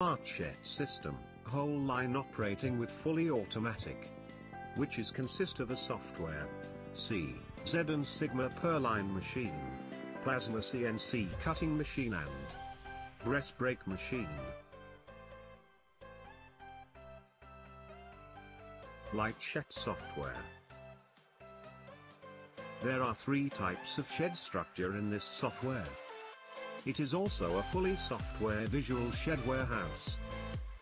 Smart shed system, whole line operating with fully automatic, which is consist of a software, C, Z and Sigma per line machine, plasma CNC cutting machine and press brake machine. Light shed software. There are 3 types of shed structure in this software. It is also a fully software visual shed warehouse.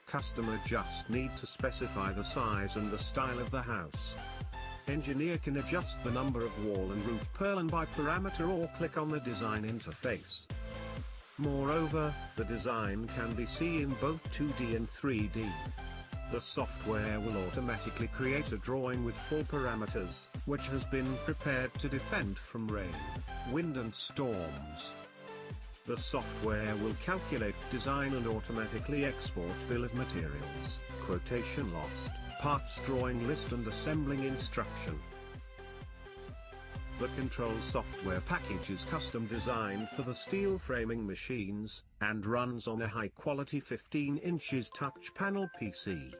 Customer just need to specify the size and the style of the house. Engineer can adjust the number of wall and roof purlin by parameter or click on the design interface. Moreover, the design can be seen in both 2D and 3D. The software will automatically create a drawing with full parameters, which has been prepared to defend from rain, wind and storms. The software will calculate design and automatically export bill of materials, quotation lost, parts drawing list and assembling instruction. The control software package is custom designed for the steel framing machines, and runs on a high-quality 15 inches touch panel PC.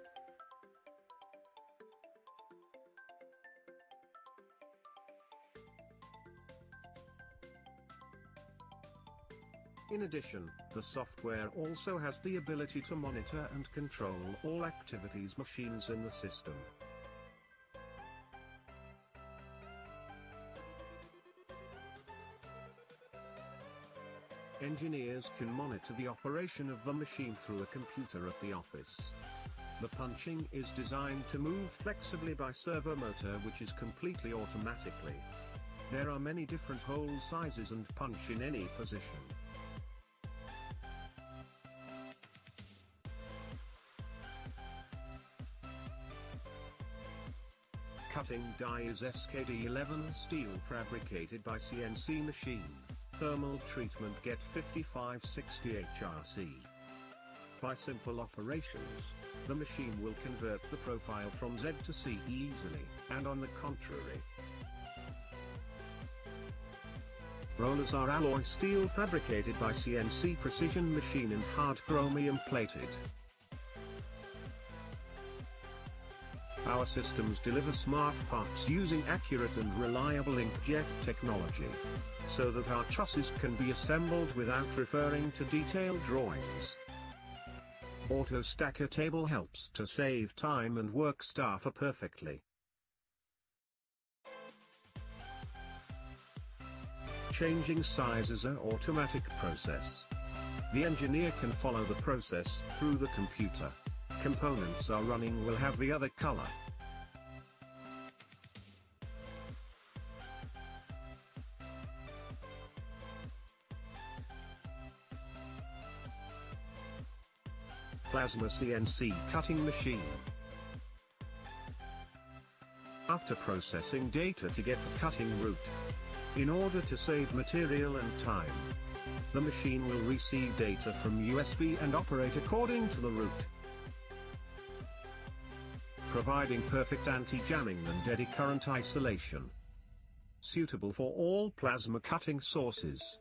In addition, the software also has the ability to monitor and control all activities machines in the system. Engineers can monitor the operation of the machine through a computer at the office. The punching is designed to move flexibly by servo motor, which is completely automatically. There are many different hole sizes and punch in any position. Cutting die is SKD11 steel fabricated by CNC machine. Thermal treatment get 5560 HRC. By simple operations, the machine will convert the profile from Z to C easily, and on the contrary. Rollers are alloy steel fabricated by CNC precision machine and hard chromium plated. Our systems deliver smart parts using accurate and reliable inkjet technology, so that our trusses can be assembled without referring to detailed drawings. Auto stacker table helps to save time and work staff perfectly. Changing size is an automatic process. The engineer can follow the process through the computer. Components are running will have the other color. Plasma CNC cutting machine. After processing data to get the cutting route, in order to save material and time, the machine will receive data from USB and operate according to the route, providing perfect anti-jamming and eddy current isolation. Suitable for all plasma cutting sources.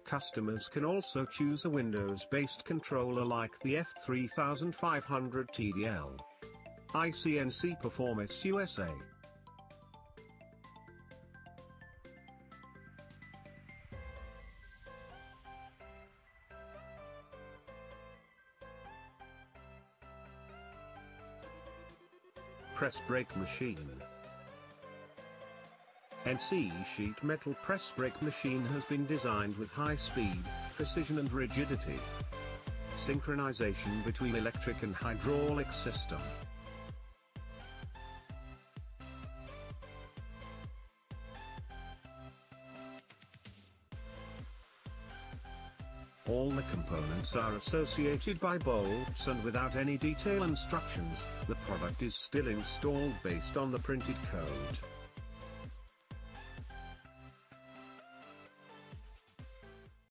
Customers can also choose a Windows-based controller like the F3500 TDL. iCNC Performance USA. Press brake machine. NC sheet metal press brake machine has been designed with high speed, precision and rigidity. Synchronization between electric and hydraulic system. All the components are associated by bolts, and without any detail instructions, the product is still installed based on the printed code.